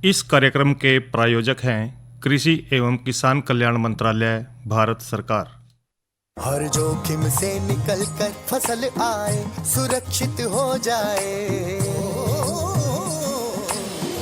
इस कार्यक्रम के प्रायोजक हैं कृषि एवं किसान कल्याण मंत्रालय, भारत सरकार। हर जोखिम से निकल कर फसल आए, सुरक्षित हो जाए।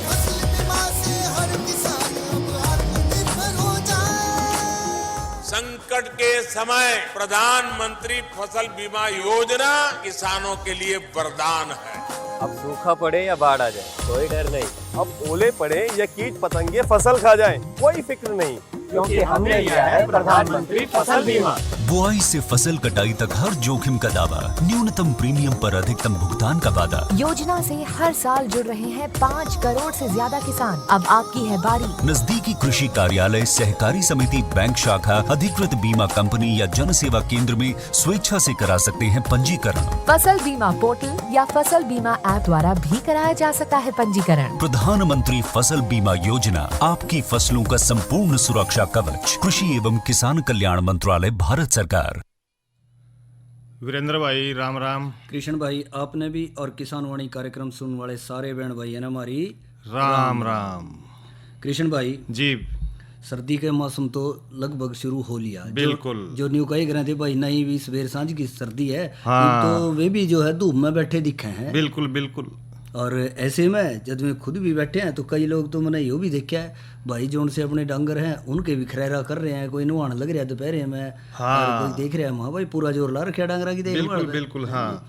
फसल बीमा से हर किसान अब आत्मनिर्भर हो जाए। संकट के समय प्रधानमंत्री फसल बीमा योजना किसानों के लिए वरदान है। अब सूखा पड़े या बाढ़ आ जाए कोई डर नहीं, अब ओले पड़े या कीट पतंगे फसल खा जाए कोई फिक्र नहीं, क्योंकि हमने लिया है प्रधानमंत्री फसल बीमा। बुआई से फसल कटाई तक हर जोखिम का दावा, न्यूनतम प्रीमियम पर अधिकतम भुगतान का वादा। योजना से हर साल जुड़ रहे हैं 5 करोड़ से ज्यादा किसान। अब आपकी है बारी। नजदीकी कृषि कार्यालय, सहकारी समिति, बैंक शाखा, अधिकृत बीमा कंपनी या जन सेवा केंद्र में स्वेच्छा से करा सकते हैं पंजीकरण। फसल बीमा पोर्टल या फसल बीमा ऐप द्वारा भी कराया जा सकता है पंजीकरण। प्रधानमंत्री फसल बीमा योजना, आपकी फसलों का संपूर्ण सुरक्षा कवच। कृषि एवं किसान कल्याण मंत्रालय, भारत सरकार। वीरेंद्र भाई राम राम। कृष्ण भाई आपने भी और किसान वाणी कार्यक्रम सुनने वाले सारे बहन भाई है ना हमारी राम राम। कृष्ण भाई जी, सर्दी के मौसम तो लगभग शुरू हो लिया। बिल्कुल। जो न्यू कही करे थे भाई नहीं भी सवेर सांझ की सर्दी है। हाँ। तो वे भी जो है धूप में बैठे दिखे हैं। बिल्कुल बिल्कुल। और ऐसे में जब में खुद भी बैठे हैं तो कई लोग तो मैंने यो भी देखा है भाई जोन से अपने डांगर हैं उनके भी खरेरा कर रहे हैं। कोई नहाने लग रहा है दोपहर में। हाँ। और कोई देख रहा है भाई पूरा जोर ला रखा डांगरा की देखभाल। बिल्कुल बिल्कुल। हाँ,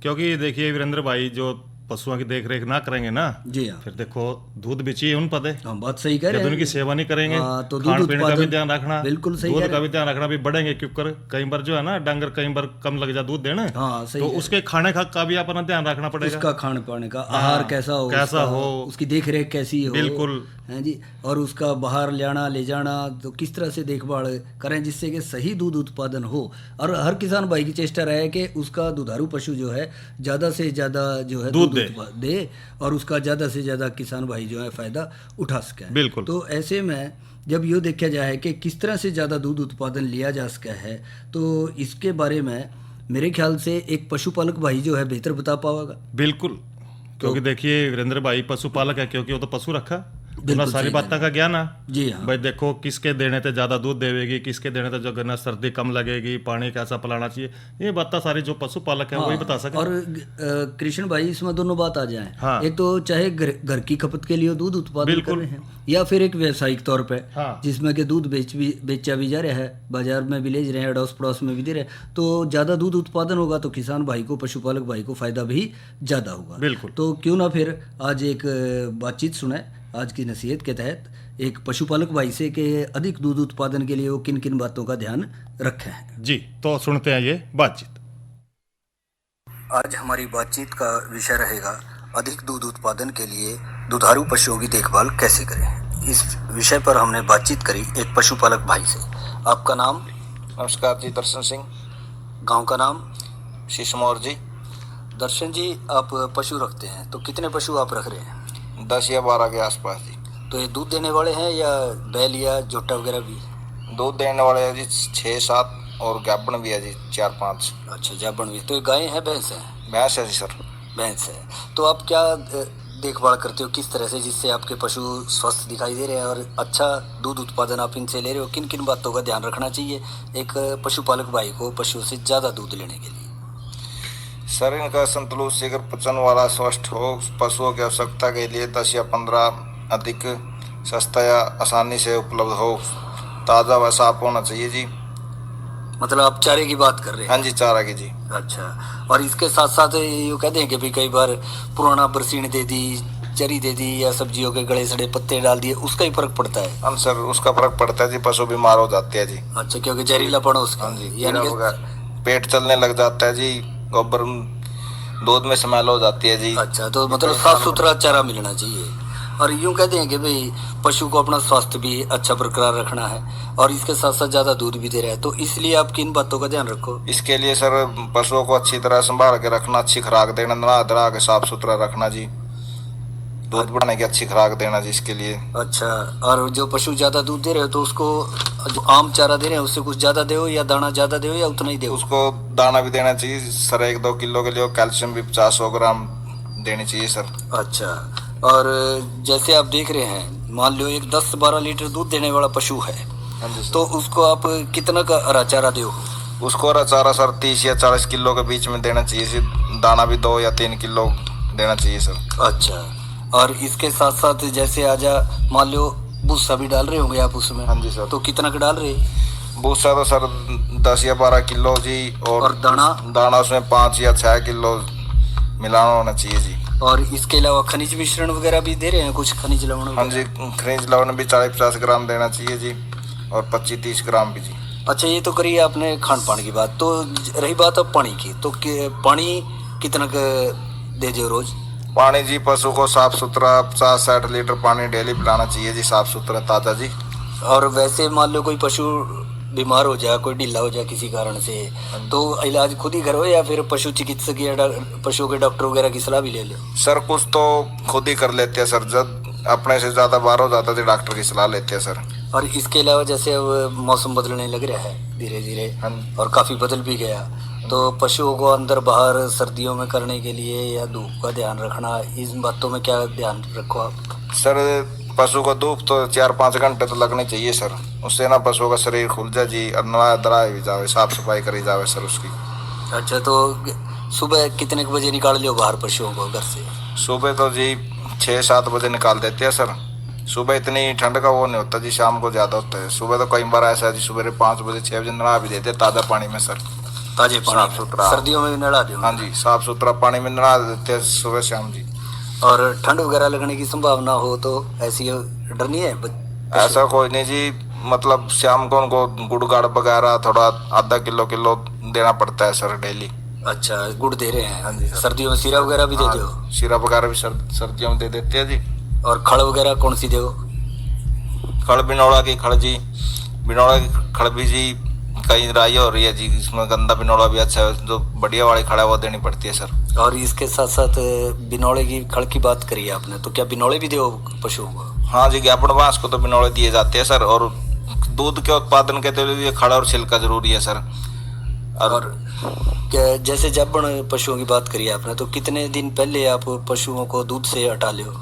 क्योंकि देखिए वीरेंद्र भाई, जो पशुओं की देख रेख ना करेंगे ना, जी हाँ, फिर देखो दूध भी चाहिए उन पदे। हम बात सही कह रहे जब हैं। उनकी सेवा नहीं करेंगे तो खान पीने का भी उत्पादन ध्यान रखना, बिल्कुल सही दूध कह का रहे भी ध्यान रखना भी बढ़ेंगे, क्योंकि कई बार जो है ना डांगर कई बार कम लग जा दूध देने। हाँ, सही तो है। उसके खाने का भी अपना ध्यान रखना पड़ेगा। उसका खाने पाने का आहार कैसा हो, कैसा हो, उसकी देख रेख कैसी हो। बिल्कुल है जी। और उसका बाहर ले जाना तो किस तरह से देखभाल करें जिससे कि सही दूध उत्पादन हो। और हर किसान भाई की चेष्टा रहे कि उसका दुधारू पशु जो है ज़्यादा से ज़्यादा जो है दूध दे और उसका ज़्यादा से ज़्यादा किसान भाई जो है फ़ायदा उठा सके। बिल्कुल। तो ऐसे में जब ये देखा जाए कि किस तरह से ज़्यादा दूध उत्पादन लिया जा सका है तो इसके बारे में मेरे ख्याल से एक पशुपालक भाई जो है बेहतर बता पाएगा। बिल्कुल, क्योंकि देखिए वीरेंद्र भाई पशुपालक है, क्योंकि वो तो पशु रखा, बिल्कुल सारी बातों का ज्ञान है। जी हाँ भाई देखो किसके देने से ज्यादा दूध देवेगी, किसके देने से जो गन्ना सर्दी कम लगेगी, पानी कैसा पिलाना चाहिए, ये बातें सारी जो पशुपालक है वही बता सके। और कृष्ण भाई इसमें दोनों बात आ जाए। हाँ। एक तो चाहे घर की खपत के लिए दूध उत्पादन कर रहे हैं या फिर एक व्यावसायिक तौर पे। हाँ। जिसमें कि दूध बेचा भी जा रहा है, बाजार में भी ले रहे हैं, अड़ोस पड़ोस में भी दे रहे हैं। तो ज़्यादा दूध उत्पादन होगा तो किसान भाई को, पशुपालक भाई को फायदा भी ज़्यादा होगा। बिल्कुल। तो क्यों ना फिर आज एक बातचीत सुने आज की नसीहत के तहत एक पशुपालक भाई से कि अधिक दूध उत्पादन के लिए वो किन किन बातों का ध्यान रखे हैं। जी, तो सुनते हैं ये बातचीत। आज हमारी बातचीत का विषय रहेगा अधिक दूध उत्पादन के लिए दुधारू पशुओं की देखभाल कैसे करें। इस विषय पर हमने बातचीत करी एक पशुपालक भाई से। आपका नाम? नमस्कार जी, दर्शन सिंह। गांव का नाम? सिसमौर जी। दर्शन जी, आप पशु रखते हैं तो कितने पशु आप रख रहे हैं? 10 या 12 के आसपास जी। तो ये दूध देने वाले हैं या बैल या जोटा वगैरह भी? दूध देने वाले हैं जी 6-7 और गाबन भी है जी 4-5। अच्छा, जाबन भी। तो ये गाय है भैंस है? भैंस है जी सर। भैंस है। तो आप क्या देखभाल करते हो किस तरह से जिससे आपके पशु स्वस्थ दिखाई दे रहे हैं और अच्छा दूध उत्पादन आप इनसे ले रहे हो? किन किन बातों का ध्यान रखना चाहिए एक पशुपालक भाई को पशुओं से ज़्यादा दूध लेने के लिए? सर, इनका संतुलित शीघ्र पचन वाला स्वस्थ हो। पशुओं की आवश्यकता के लिए 10 या 15 अधिक सस्ता या आसानी से उपलब्ध हो। ताज़ा व साफ होना चाहिए जी। मतलब आप चारे की बात कर रहे हैं? हाँ जी, चारा की जी। अच्छा। और इसके साथ साथ ये कहते हैं कि भी कई बार पुराना बरसीन दे दी, चरी दे दी या सब्जियों के गले सड़े पत्ते डाल दिए, उसका ही फर्क पड़ता है? हाँ सर, उसका फर्क पड़ता है जी, पशु बीमार हो जाते हैं जी। अच्छा, क्योंकि जहरीलापन उसका। हाँ जी, यानी पेट चलने लग जाता है जी, गोबर दूध में स्मेल हो जाती है जी। अच्छा, तो मतलब साफ सुथरा चारा मिलना चाहिए। और यूँ कहते हैं कि भाई पशु को अपना स्वास्थ्य भी अच्छा बरकरार रखना है और इसके साथ साथ ज़्यादा दूध भी दे रहा है, तो इसलिए आप किन बातों का ध्यान रखो? इसके लिए सर पशुओं को अच्छी तरह संभाल के रखना, अच्छी खुराक देना, नहा धरा के साफ सुथरा रखना जी। दूध बढ़ाने की अच्छी खुराक देना जी इसके लिए। अच्छा। और जो पशु ज़्यादा दूध दे रहे हो तो उसको जो आम चारा दे रहे हैं उससे कुछ ज़्यादा दो या दाना ज़्यादा दो या उतना ही दो? उसको दाना भी देना चाहिए सर, 1-2 किलो के लिए कैल्शियम भी 50-100 ग्राम देनी चाहिए सर। अच्छा, और जैसे आप देख रहे हैं, मान लो एक 10-12 लीटर दूध देने वाला पशु है, हाँ जी सर। तो उसको आप कितना का हरा चारा दो? उसको हरा चारा सर 30 या 40 किलो के बीच में देना चाहिए सर। दाना भी 2 या 3 किलो देना चाहिए सर। अच्छा, और इसके साथ साथ जैसे आजा मान लो भूसा भी डाल रहे होंगे आप उसमें? हाँ जी सर। तो कितना का डाल रहे? भूसा तो सर 10 या 12 किलो जी। और दाना उसमें 5 या 6 किलो मिलाना होना चाहिए जी। और इसके अलावा खनिज मिश्रण वगैरह भी दे रहे हैं कुछ, खनिज लवण? हाँ जी, खनिज लवण भी 40-50 ग्राम देना चाहिए जी, और 25-30 ग्राम भी जी। अच्छा, ये तो करिए आपने खान पान की बात, तो रही बात अब पानी की, तो पानी कितना का दे दो रोज? पानी जी पशु को साफ सुथरा 50-60 लीटर पानी डेली पिलाना चाहिए जी, साफ सुथरा ताज़ा जी। और वैसे मान लो कोई पशु बीमार हो जाए, कोई ढीला हो जाए किसी कारण से, तो इलाज खुद ही करो या फिर पशु चिकित्सक या पशु के डॉक्टर वगैरह की सलाह भी ले लो? सर कुछ तो खुद ही कर लेते हैं सर, जब अपने से ज़्यादा बाहर हो जाता है तो डॉक्टर की सलाह लेते हैं सर। और इसके अलावा जैसे अब मौसम बदलने लग रहा है धीरे धीरे, और काफ़ी बदल भी गया, तो पशुओं को अंदर बाहर सर्दियों में करने के लिए या धूप का ध्यान रखना, इन बातों में क्या ध्यान रखो आप? सर पशु को धूप तो 4-5 घंटे तो लगने चाहिए सर, उससे ना पशु का शरीर खुल जाए जी, और नया दराए भी जावे, साफ सफाई करी जावे सर उसकी। अच्छा, तो सुबह कितने बजे निकाल लो बाहर पशुओं को घर से? सुबह तो जी 6-7 बजे निकाल देते हैं सर। सुबह इतनी ठंड का वो नहीं होता जी, शाम को ज़्यादा होता है। सुबह तो कई बार ऐसा है जी, सुबह 5 बजे 6 बजे नहा भी देते हैं ताज़ा पानी में सर, ताजे पानी साफ सुथरा। सर्दियों में भी नला दो? हाँ जी, साफ सुथरा पानी में नहा देते हैं सुबह शाम जी। और ठंड वगैरह लगने की संभावना हो तो ऐसी डर नहीं है? ऐसा कोई नहीं जी, मतलब शाम को उनको गुड़ गाड़ वगैरह थोड़ा आधा किलो देना पड़ता है सर डेली। अच्छा, गुड़ दे रहे हैं? हाँ जी। सर्दियों में सीरा वगैरह भी देते हो? सीरा वगैरह भी सर्दियों में दे देते हैं जी। और खड़ वगैरह कौन सी दो? खड़ बिनौला की खड़ जी, बिनौला की खड़ भी जी कहीं राई हो रही है जी, इसमें गंदा बिनौला भी अच्छा है, जो बढ़िया वाली खड़ा है वो देनी पड़ती है सर। और इसके साथ साथ बिनौले की खड़ की बात करी है आपने, तो क्या बिनौले भी दो पशुओं को? हाँ जी, ज्ञापन बांस को तो बिनौले दिए जाते हैं सर, और दूध के उत्पादन के लिए खड़ा और छिलका जरूरी है सर। और क्या जैसे जब पशुओं की बात करी आपने, तो कितने दिन पहले आप पशुओं को दूध से हटा लो?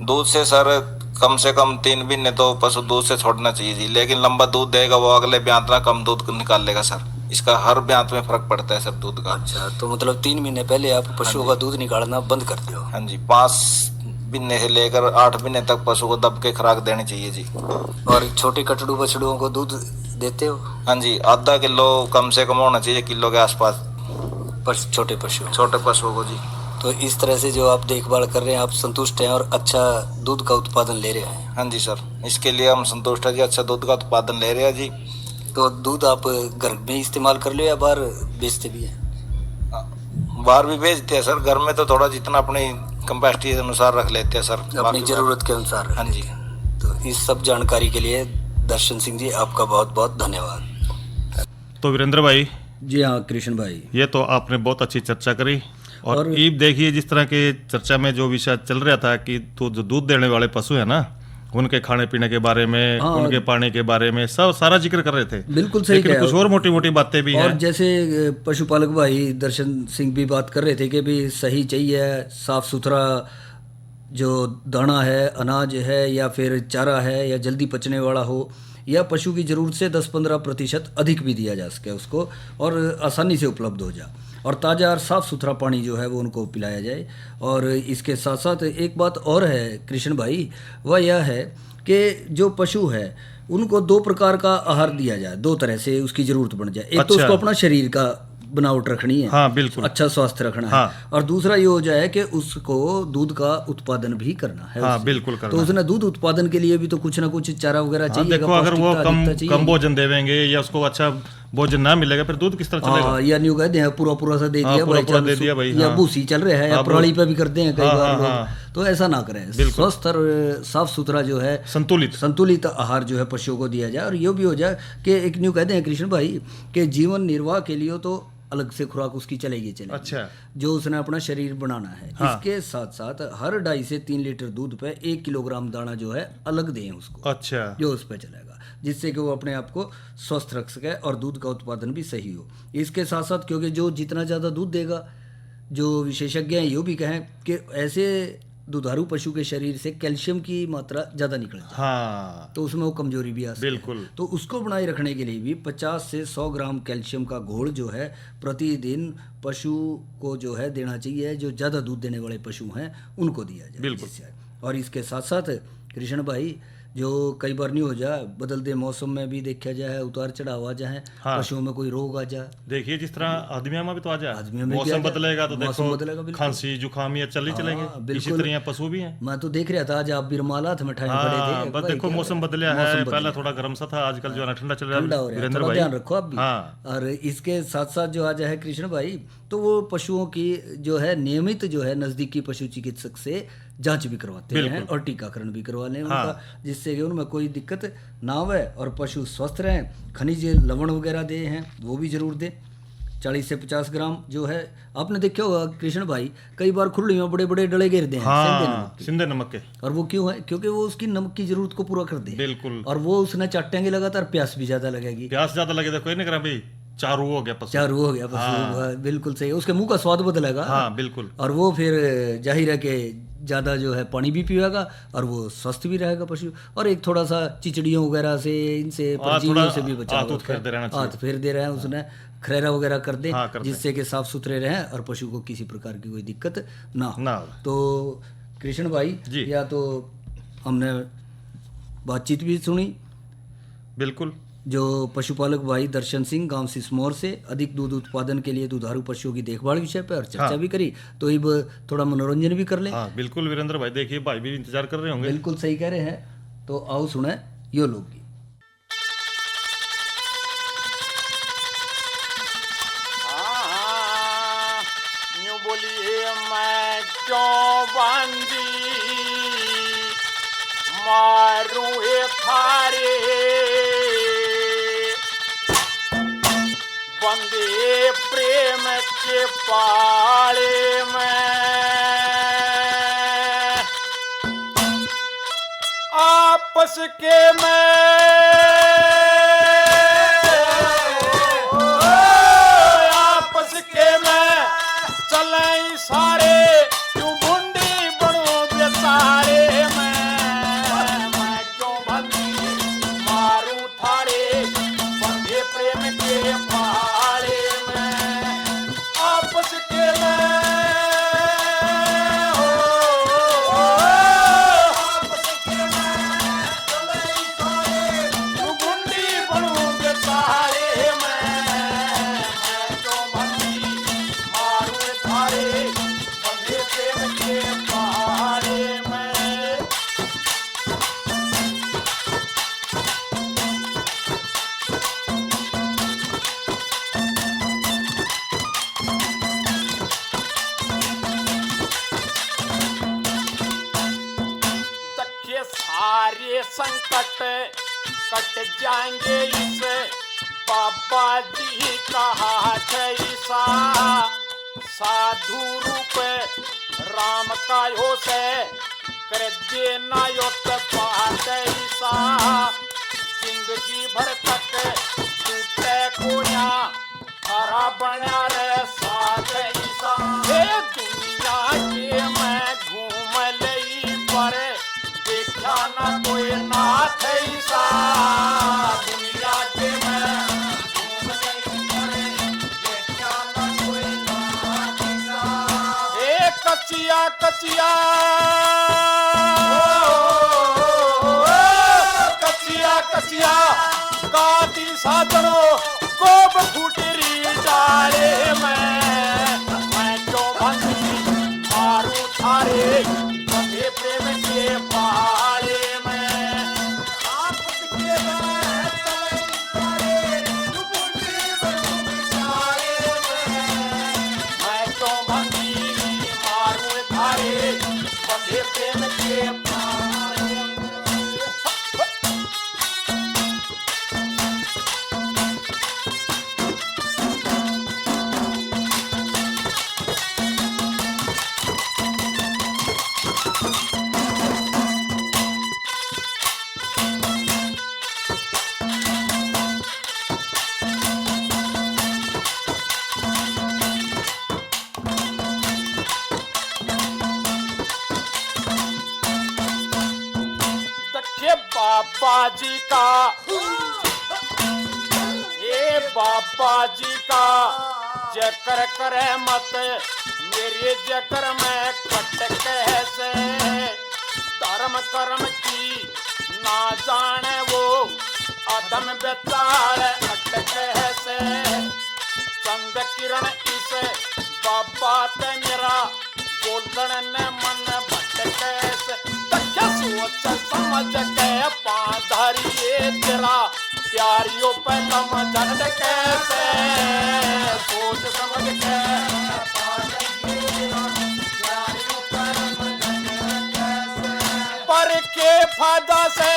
दूध से सर कम से कम 3 महीने तो पशु दूध से छोड़ना चाहिए जी, लेकिन लंबा दूध देगा वो अगले ब्यांत में कम दूध निकाल लेगा सर, इसका हर ब्यांत में फर्क पड़ता है सर दूध का। अच्छा, तो मतलब 3 महीने पहले आप पशुओं का दूध निकालना बंद कर दो? हाँ जी, 5 महीने से लेकर 8 महीने तक पशु को दब के खुराक देनी चाहिए जी। और छोटे कटड़ू बछड़ुओं को दूध देते हो? हाँ जी, आधा किलो कम से कम होना चाहिए, किलो के आसपास छोटे पशुओं को जी। तो इस तरह से जो आप देखभाल कर रहे हैं, आप संतुष्ट हैं और अच्छा दूध का उत्पादन ले रहे हैं? हाँ जी सर, इसके लिए हम संतुष्ट हैं जी, अच्छा दूध का उत्पादन ले रहे हैं जी। तो दूध आप घर में इस्तेमाल कर लो या बाहर बेचते भी हैं? बाहर भी बेचते हैं सर, घर में तो थोड़ा जितना अपनी कैपेसिटी के अनुसार रख लेते हैं सर, अपनी जरूरत के अनुसार। हाँ जी। तो इस सब जानकारी के लिए दर्शन सिंह जी आपका बहुत बहुत धन्यवाद। तो वीरेंद्र भाई जी हाँ कृष्ण भाई, ये तो आपने बहुत अच्छी चर्चा करी, और ईब देखिए जिस तरह के चर्चा में जो विषय चल रहा था कि तो जो दूध देने वाले पशु है ना, उनके खाने पीने के बारे में, उनके पानी के बारे में सब सारा जिक्र कर रहे थे। बिल्कुल सही लेकिन कुछ और मोटी मोटी बातें भी और हैं। जैसे पशुपालक भाई दर्शन सिंह भी बात कर रहे थे कि भी सही चाहिए, साफ सुथरा जो दाना है, अनाज है या फिर चारा है, या जल्दी पचने वाला हो, या पशु की ज़रूरत से 10-15% अधिक भी दिया जा सके उसको, और आसानी से उपलब्ध हो जाए, और ताज़ा और साफ़ सुथरा पानी जो है वो उनको पिलाया जाए। और इसके साथ साथ एक बात और है कृष्ण भाई, वह यह है कि जो पशु है उनको 2 प्रकार का आहार दिया जाए, 2 तरह से उसकी ज़रूरत बन जाए। एक तो उसको अपना शरीर का बनावट रखनी है, हाँ बिल्कुल, अच्छा स्वास्थ्य रखना है, हाँ। और दूसरा ये हो जाए कि उसको दूध का उत्पादन भी करना है। हाँ बिल्कुल करना। तो उसने दूध उत्पादन के लिए भी तो कुछ ना कुछ चारा वगैरह चाहिए। देखो अगर वो कम भोजन देवेंगे या उसको अच्छा भोजन ना मिलेगा फिर दूध किस तरह चलेगा? या न्यू कहते हैं पूरा सा दे दिया, पूरा दे दिया भाई, या भूसी चल रहा है, या प्रणाली पे भी करते हैं कई बार लोग, तो ऐसा ना करें। स्वस्थ और साफ सुथरा जो है संतुलित आहार जो है पशुओं को दिया जाए। और ये भी हो जाए कि एक न्यू कहते हैं कृष्ण भाई कि जीवन निर्वाह के लिए तो अलग से खुराक उसकी चलेगी। अच्छा, जो उसने अपना शरीर बनाना है, हाँ। इसके साथ साथ हर 2.5 से 3 लीटर दूध पे 1 किलोग्राम दाना जो है अलग दें उसको, अच्छा, जो उस पे चलेगा, जिससे कि वो अपने आप को स्वस्थ रख सके और दूध का उत्पादन भी सही हो। इसके साथ साथ क्योंकि जो जितना ज़्यादा दूध देगा, जो विशेषज्ञ हैं ये भी कहें कि ऐसे दुधारू पशु के शरीर से कैल्शियम की मात्रा ज़्यादा निकल जाए, हाँ तो उसमें वो कमजोरी भी आ सकती है। बिल्कुल। तो उसको बनाए रखने के लिए भी 50 से 100 ग्राम कैल्शियम का घोल जो है प्रतिदिन पशु को जो है देना चाहिए। जो ज़्यादा दूध देने वाले पशु हैं उनको दिया जाए। बिल्कुल। जिससे- और इसके साथ साथ कृष्ण भाई, जो कई बार नहीं हो जाए, बदलते मौसम में भी देखा जाए उतार चढ़ाव आ जाए, हाँ। पशुओं में कोई रोग आ जाए, देखिए जिस तरह आदमियों में भी तो आ जाए, आदमियों में भी आ मौसम जाए। बदलेगा तो मौसम देखो बदलेगा, बिल्कुल। खांसी जुकाम ये चल ही हाँ, चलेंगे। इसी बिल्कुल। तरह यहाँ पशु भी हैं। मैं तो देख रहा था आज आप बिरमाला थे मिठाई पड़े हाँ थे। बस भाई, देखो क्या मौसम है? बदला है, मौसम पहले बदला। थोड़ा गर्म सा था, आजकल जो है ना ठंडा चल रहा ठंडा हो है। रहा है, वीरेंद्र थोड़ा भाई ध्यान रखो आप भी। हाँ और इसके साथ साथ जो आ जाए कृष्ण भाई, तो वो पशुओं की जो है नियमित जो है नजदीकी पशु चिकित्सक से जांच भी करवाते हैं बिल्कुल। और टीकाकरण भी करवा लें हाँ। उनका, जिससे कि उनमें कोई दिक्कत ना हो और पशु स्वस्थ रहें। खनिज लवण वगैरह दे हैं वो भी जरूर दें। 40 से 50 ग्राम जो है, आपने देखा होगा कृष्ण भाई, कई बार खुरली में बड़े बड़े डले गिरते हैं सेंधे नमक हाँ के। सिंधे नमक के, और वो क्यों है? क्योंकि वो उसकी नमक की जरूरत को पूरा कर दे। बिल्कुल। और वो उसने चाटेंगे लगातार, प्यास भी ज्यादा लगेगी। प्यास ज्यादा लगे तो कोई नहीं करा भाई, चारू हो गया पशु। चारू हो गया पशु। हाँ। बिल्कुल सही है, उसके मुंह का स्वाद बदलेगा। हाँ बिल्कुल। और वो फिर जाहिर है कि ज़्यादा जो है पानी भी पिएगा और वो स्वस्थ भी रहेगा पशु। और एक थोड़ा सा चिचड़ियों वगैरह से, इनसे परजीवियों से भी बचाव हाथ फेरते रहना चाहिए। हाथ फेर दे रहे हैं उसने, खरेरा वगैरह कर दे, हाँ, कर दे। जिससे कि साफ सुथरे रहें और पशु को किसी प्रकार की कोई दिक्कत ना हो। ना हो। तो कृष्ण भाई जी। या तो हमने बातचीत भी सुनी, बिल्कुल। जो पशुपालक भाई दर्शन सिंह गांव सिसमौर से अधिक दूध उत्पादन के लिए दुधारू पशुओं की देखभाल विषय पर चर्चा हाँ। भी करी। तो अब थोड़ा मनोरंजन भी कर ले। हाँ बिल्कुल वीरेंद्र भाई, देखिए भाई भी इंतजार कर रहे होंगे। बिल्कुल सही कह रहे हैं, तो आओ सुने यो लोकगीत। न्यू बोलिए मैं क्यों बांधी मारूं ए थारे बंदे प्रेम के पाले में आपस के आपस के में चले सारे क्यों बुंडी बनो बेचारे मैं क्यों बंदी मारूं थारे बंदे प्रेम के पाले में आपस के सारे संकट कट जाएंगे इस बाबा जी का हाथ ऐसा साधु रूप राम का यो से कर देना यो बात ऐसा जिंदगी भर तक टूटे कोया हरा बना रे साथ ऐसा हे दुनिया के मैं घूम लई पर देखा ना कोई नाथ ऐसा दुनिया के मैं घूम लई पर देखा ना कोई नाथ ऐसा ए कचिया कचिया कचिया कचिया गाती साधनो गोब फूटरी डाले मैं जो भंगी मारू थारे बंधे प्रेम के पाले में आपस के मैं तो भंगी मारू थारे बंधे प्रेम के पाले बाबा जी का, ए बाबा जी का जकर करे मत मेरे जकर में कट कैसे। धर्म कर्म की ना जाने वो अधम बेताल अट कैसे। चंद किरण इस बाबा ते मेरा बोलने ने मन भट कैसे। तक सोच समझ के पाधारी तेरा प्यारियों पे समझ कैसे। सोच समझ के पर के फायदा से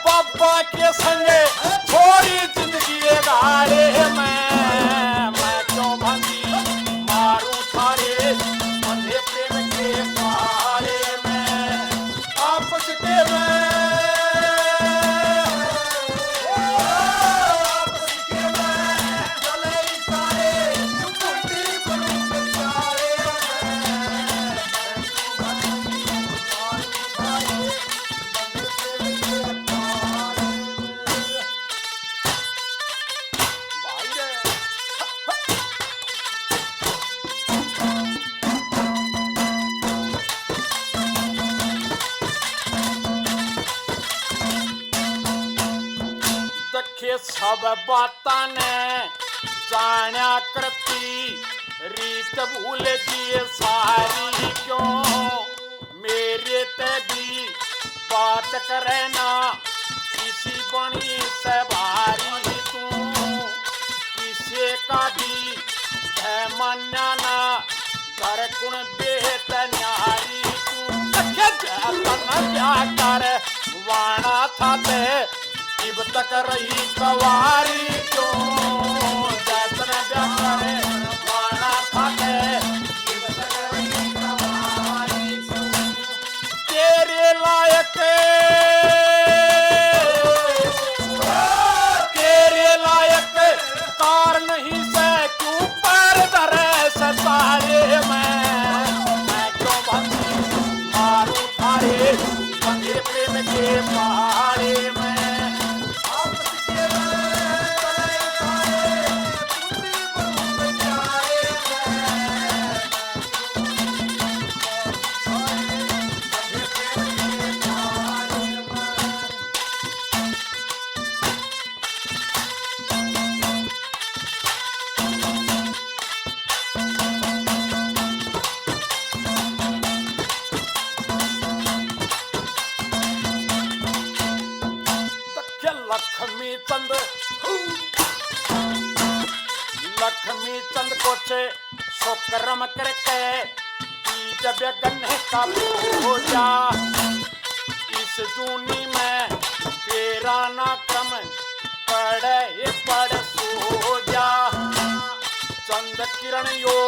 बाबा के संगे थोड़ी जिंदगी गाड़े मैं क्यों भंगी मारू थारे मध्य प्रेम के पारे में आपस के सब बातां ने जाना करती रीत भूल गई सारी क्यों। मेरे ते भी बात करे ना किसी बनी से भारी तू। किसी का भी है मन्ना ना कर कुण बेत न्यारी तू। क्या कर वाणा था ते इब तक रही कवारी क्यों। जैसन ब्याह करे वाणा था ते इब तक रही कवारी क्यों। तेरे लायक कार नहीं से क्यों पैर धरे सतारे मैं क्यों बंदी मारू थारे बंदे प्रेम के पहाड़े में। लक्ष्मी चंद को शुक्रम करके जब गन्ने का पूजा इस जूनी में तेरा ना क्रम पड़ सो जा। चंद किरण यो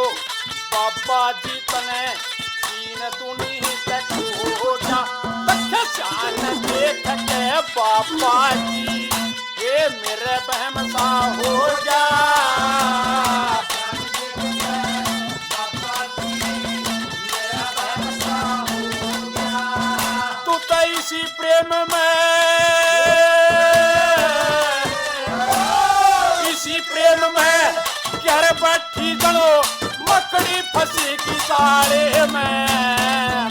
बाबा जी तने तीन दूनी तक हो जा। शान देख के बाबा जी ये मेरे बहम सा हो जा। तू तो इसी प्रेम में घर बैठी जनो मकड़ी फंसी की साड़े में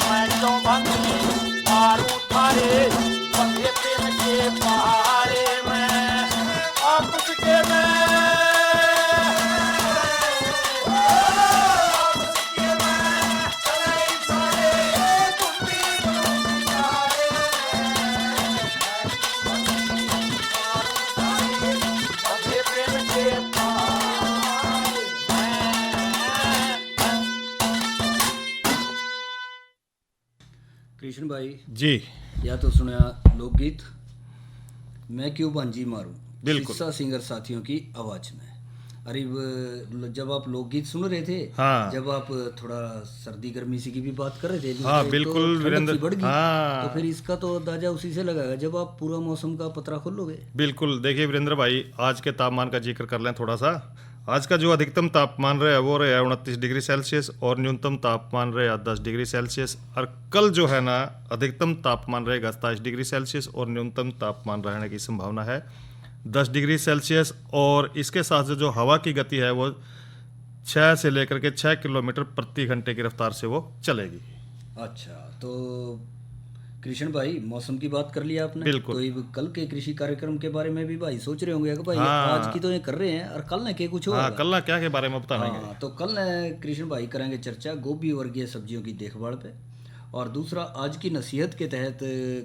मैं क्यों बंदी मारू थारे बंदे प्रेम के पहाड़े में आपस के कृष्ण भाई जी या तो सुना लोकगीत मैं क्यों भांजी मारूं, बिल्कुल शिक्षा सिंगर साथियों की आवाज में। अरे जब आप लोकगीत सुन रहे थे, हाँ। जब आप थोड़ा सर्दी गर्मी सी की भी बात कर रहे थे, हाँ, बिल्कुल तो वीरेंद्र, बढ़ गई, हाँ। तो फिर इसका तो अंदाजा उसी से लगाएगा जब आप पूरा मौसम का पतरा खोलोगे। बिल्कुल। देखिए वीरेंद्र भाई, आज के तापमान का जिक्र कर लें थोड़ा सा। आज का जो अधिकतम तापमान रहा वो रहा 29 डिग्री सेल्सियस और न्यूनतम तापमान रहा 10 डिग्री सेल्सियस। और कल जो है ना अधिकतम तापमान रहेगा 27 डिग्री सेल्सियस और न्यूनतम तापमान रहने की संभावना है 10 डिग्री सेल्सियस। और इसके साथ जो हवा की गति है वो 6 से लेकर के 6 किलोमीटर प्रति घंटे की रफ्तार से वो चलेगी। अच्छा, तो कृष्ण भाई मौसम की बात कर लिया आपने। बिल्कुल। तो ये कल के कृषि कार्यक्रम के बारे में भी भाई सोच रहे होंगे कि भाई हाँ। आज की तो ये कर रहे हैं और कल ने के कुछ हाँ, होगा। कल ना क्या के बारे में बताएंगे। हाँ, तो कल ने कृष्ण भाई करेंगे चर्चा गोभी वर्गीय सब्जियों की देखभाल पे, और दूसरा आज की नसीहत के तहत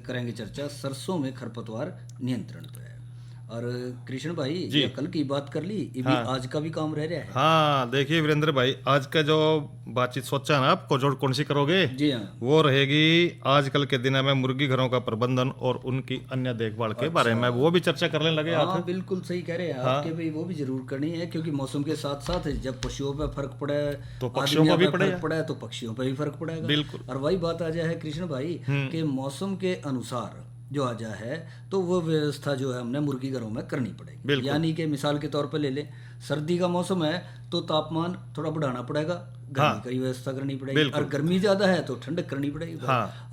करेंगे चर्चा सरसों में खरपतवार नियंत्रण पे। और कृष्ण भाई ये कल की बात कर ली, ये भी आज का भी काम रह रहा है। हाँ, देखिए वीरेंद्र भाई, आज का जो बातचीत सोचा है ना आपको जो कौन सी करोगे, जी हाँ, वो रहेगी आजकल के दिन में मुर्गी घरों का प्रबंधन और उनकी अन्य देखभाल के बारे में, वो भी चर्चा करने लगे। हाँ बिल्कुल सही कह रहे हैं आपके भाई, वो भी जरूर करनी है क्योंकि मौसम के साथ साथ जब पशुओं पर फर्क पड़े तो पक्षियों पर भी फर्क पड़ा है तो पक्षियों पर भी फर्क पड़ेगा। बिल्कुल। और वही बात आ जाए कृष्ण भाई कि मौसम के अनुसार जो आ जा है तो वो व्यवस्था जो है हमने मुर्गी घरों में करनी पड़ेगी। यानी कि मिसाल के तौर पर ले लें, सर्दी का मौसम है तो तापमान थोड़ा बढ़ाना पड़ेगा, गर्मी की व्यवस्था करनी पड़ेगी। और गर्मी ज्यादा है तो ठंडक करनी पड़ेगी।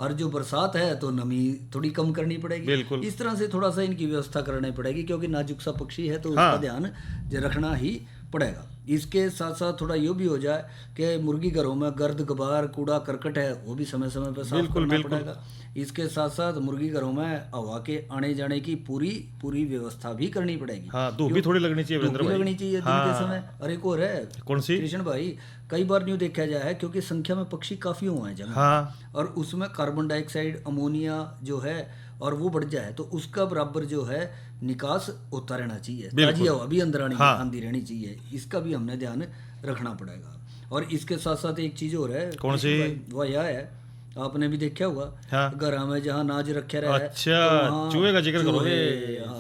और जो बरसात है तो नमी थोड़ी कम करनी पड़ेगी। इस तरह से थोड़ा सा इनकी व्यवस्था करनी पड़ेगी क्योंकि नाजुक सा पक्षी है तो उसका ध्यान रखना ही पड़ेगा। इसके साथ साथ थोड़ा ये भी हो जाए कि मुर्गी घरों में गर्द गुबार कूड़ा करकट है वो भी समय समय पर साफ करना पड़ेगा। इसके साथ साथ मुर्गी घरों में हवा के आने जाने की पूरी व्यवस्था भी करनी पड़ेगी। धूप भी थोड़ी लगनी चाहिए, धूप भी लगनी चाहिए दिन के समय। और एक और है, कौन सी कृष्ण भाई, कई बार न्यू देखा जाए क्योंकि संख्या में पक्षी काफी हुए हैं जगह, और उसमें कार्बन डाइऑक्साइड अमोनिया जो है और वो बढ़ जाए तो उसका बराबर जो है निकास होता रहना चाहिए, ताजी हवा भी अंदर आंदी रहनी चाहिए। इसका भी हमने ध्यान रखना पड़ेगा। और इसके साथ साथ एक चीज और है, कौन सी? वो यह है, आपने भी देखा होगा घर में जहाँ अनाज रखे रहे। अच्छा, चूहे का जिक्र करोगे।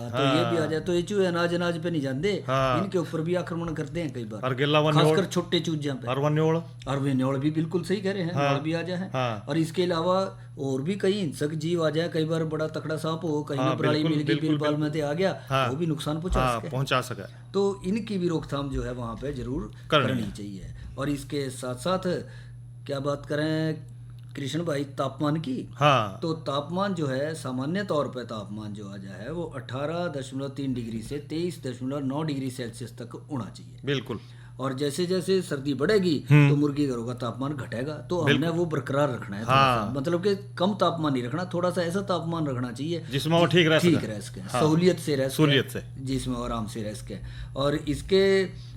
तो ये भी आ जाए तो ये चूहे अनाज पे नहीं जाते, इनके ऊपर भी आक्रमण करते हैं कई बार, खासकर छोटे चूजे पे। और न्योल भी बिल्कुल सही कह रहे हैं, न्योल भी आ जाए। और इसके अलावा और भी कई हिंसक जीव आ जाए, कई बार बड़ा तकड़ा सांप हो, कहीं में पराली मिल गई, बिल बाल में आ गया, वो भी नुकसान पहुंचा सके। तो इनकी भी रोकथाम जो है वहाँ पे जरूर करनी चाहिए। और इसके साथ साथ क्या बात करें कृष्ण भाई तापमान की, तो तापमान जो है सामान्य तौर पर तापमान जो आ जाए वो 18.3 डिग्री से 23.9 डिग्री सेल्सियस तक होना चाहिए। बिल्कुल। और जैसे जैसे सर्दी बढ़ेगी तो मुर्गी घरों का तापमान घटेगा, तो हमने वो बरकरार रखना है। मतलब कि कम तापमान नहीं रखना, थोड़ा सा ऐसा तापमान रखना चाहिए जिसमें वो ठीक रह सके, सहूलियत से जिसमें आराम से रह सके। और इसके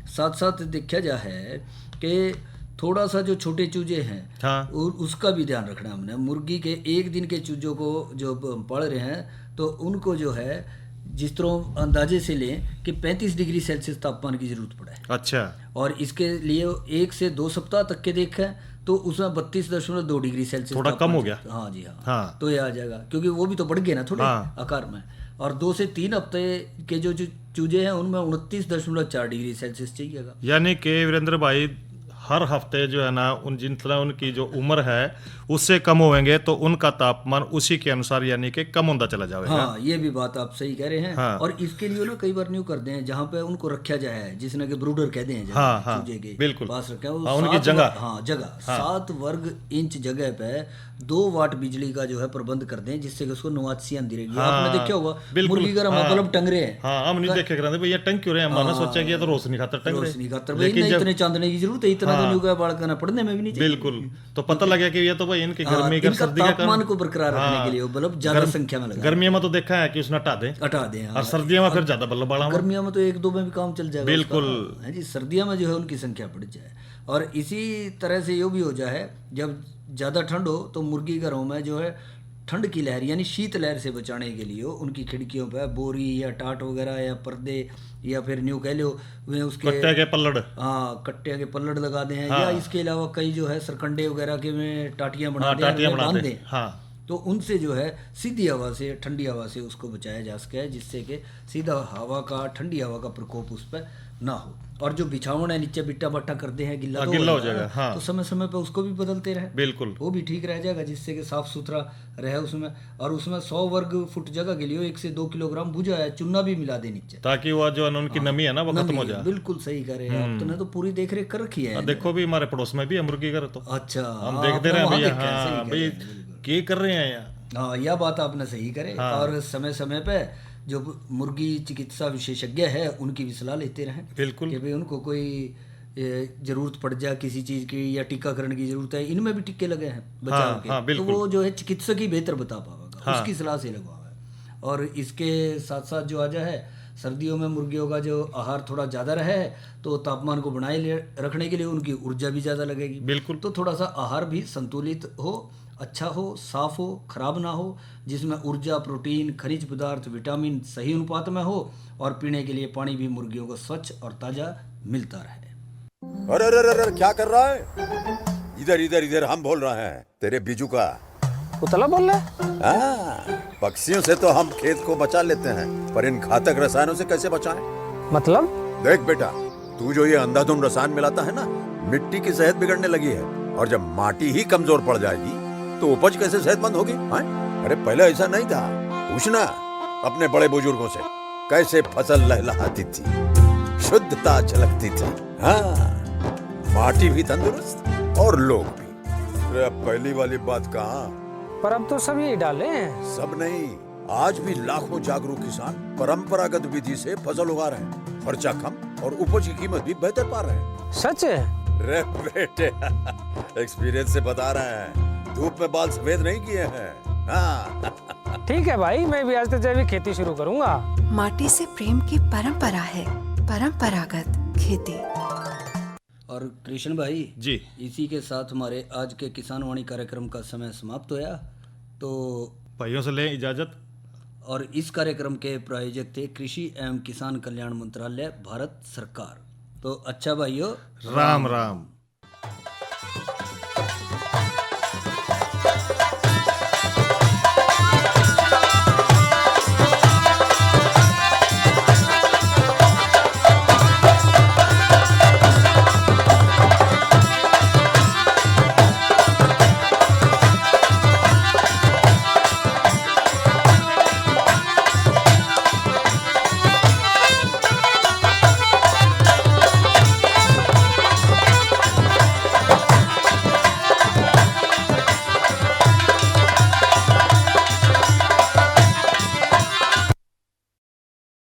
साथ साथ देखा जा है कि थोड़ा सा जो छोटे चूजे हैं उसका भी ध्यान रखना हमने। मुर्गी के एक दिन के चूजों को जो पढ़ रहे हैं तो उनको जो है जिस तरह अंदाजे से लें कि 35 डिग्री सेल्सियस तापमान की जरूरत पड़े। अच्छा। और इसके लिए 1 से 2 सप्ताह तक के देखें तो उसमें 32.2 डिग्री सेल्सियस थोड़ा कम हो गया। हाँ जी हाँ, तो ये आ जाएगा क्योंकि वो भी तो बढ़ गए ना थोड़े आकार में। और 2 से 3 हफ्ते के जो चूजे हैं उनमें 29.4 डिग्री सेल्सियस चाहिएगा। यानी कि वीरेंद्र भाई हर हफ्ते जो है ना जिन तरह उनकी जो उम्र है उससे कम होंगे तो उनका तापमान उसी के अनुसार यानी कि कम होता चला जाएगा। हाँ, ये भी बात आप सही कह रहे हैं। और इसके लिए ना कई बार न्यू करते हैं जहाँ पे उनको रखा जाए, जिसने के ब्रूडर कहते हैं चूजे के बिल्कुल पास रखा उनकी जगह 7 वर्ग इंच जगह पे 2 वाट बिजली का जो है प्रबंध करते हैं जिससे कि उसको नवासी आंदी रहेगी। आपने देखा होगा मुर्गी घर में बल्ब टंग रहे हैं। हम नहीं देखे करते भैया टंग क्यों रहे हैं, हमने सोचा कि ये तो रोशनी खातर टंग रहे हैं, रोशनी खातर लेकिन इतने चांदने की जरूरत है, इतना तो न्यू का बाल करना पढ़ने में भी नहीं चाहिए। बिल्कुल। तो पता लगा कि ये तो भाई इनकी गर्मी का सर्दी का तापमान को बरकरार रखने के लिए बल्ब ज्यादा संख्या में लगा। गर्मियों में तो देखा है कि उसने हटा दें और सर्दियों में फिर ज्यादा बल्ब बढ़ा। गर्मियों में तो 1-2 में भी काम चल जाएगा। बिल्कुल है जी, सर्दियों में जो है उनकी संख्या बढ़ जाए। और इसी तरह से ये भी हो जाए जब ज्यादा ठंड हो तो मुर्गी घरों में जो है ठंड की लहर यानी शीत लहर से बचाने के लिए उनकी खिड़कियों पर बोरी या टाट वगैरह या पर्दे या फिर न्यू कह लो वे उसके कट्टे के पल्लड़ लगा दें। या इसके अलावा कई जो है सरकंडे वगैरह के में टाटियां बांध दें। तो उनसे जो है सीधी हवा से ठंडी हवा से उसको बचाया जा सके जिससे कि सीधा हवा का ठंडी हवा का प्रकोप उस पर ना हो। और जो बिछावन है नीचे बिट्टा बट्टा करते हैं गिल्ला तो गिल्ला हो जाएगा, हाँ। तो समय समय पे उसको भी बदलते रहे, बिल्कुल वो भी ठीक रह जाएगा, जिससे कि साफ सुथरा रहे उसमें। और उसमें 100 वर्ग फुट जगह के लिए 1 से 2 किलोग्राम भुजा है चूना भी मिला दे नीचे, ताकि वो जो उनकी नमी है ना वो खत्म हो जाए। बिल्कुल सही करे आप, तो तो पूरी देख रेख कर रखी है। देखो भी हमारे पड़ोस में भी है मुर्गी घर, तो अच्छा हम देखते रहे भैया, हाँ भाई क्या कर रहे हैं यहाँ। हाँ, यह बात आपने सही करे। और समय समय पे जो मुर्गी चिकित्सा विशेषज्ञ है उनकी भी सलाह लेते रहें, बिल्कुल, कि भाई उनको कोई जरूरत पड़ जाए किसी चीज की या टीकाकरण की जरूरत है, इनमें भी टीके लगे हैं बचाव के, तो वो जो है चिकित्सक ही बेहतर बता पाएगा, उसकी सलाह से लगवाए। और इसके साथ साथ जो आजा है, सर्दियों में मुर्गियों का जो आहार थोड़ा ज़्यादा रहे तो तापमान को बनाए रखने के लिए उनकी ऊर्जा भी ज़्यादा लगेगी, बिल्कुल। तो थोड़ा सा आहार भी संतुलित हो, अच्छा हो, साफ हो, खराब ना हो, जिसमें ऊर्जा, प्रोटीन, खनिज पदार्थ, विटामिन सही अनुपात में हो, और पीने के लिए पानी भी मुर्गियों को स्वच्छ और ताज़ा मिलता रहे। अरे अरे अरे क्या कर रहा है? इधर इधर इधर, हम बोल रहे हैं तेरे बीजू का। उतला बोल रहा है? पक्षियों से तो हम खेत को बचा लेते हैं, पर इन घातक रसायनों से कैसे बचाएं? मतलब? देख बेटा, तू जो ये अंधाधुंध रसायन मिलाता है ना, मिट्टी की सेहत बिगड़ने लगी है, और जब माटी ही कमजोर पड़ जाएगी तो उपज कैसे सेहतमंद होगी? अरे पहले ऐसा नहीं था, पूछना अपने बड़े बुजुर्गों से, कैसे फसल लहलहाती थी, शुद्धता झलकती थी, हाँ, माटी भी तंदुरुस्त और लोग भी। अरे पहली वाली बात कहाँ? पर अब तो सब यही डाले हैं। सब नहीं, आज भी लाखों जागरूक किसान परंपरागत विधि से फसल उगा रहे हैं, खर्चा कम और उपज की कीमत भी बेहतर पा रहे हैं। सच है? रे बेटे, एक्सपीरियंस से बता रहे हैं, धूप में बाल सफेद नहीं किए हैं। हाँ। ठीक है भाई, मैं भी आज से जैविक खेती शुरू करूंगा। माटी से प्रेम की परंपरा है, परंपरागत खेती। और कृष्ण भाई जी, इसी के साथ हमारे आज के किसान वाणी कार्यक्रम का समय समाप्त होया, तो भाइयों से लें इजाजत। और इस कार्यक्रम के प्रायोजक थे कृषि एवं किसान कल्याण मंत्रालय, भारत सरकार। तो अच्छा भाइयों, राम राम।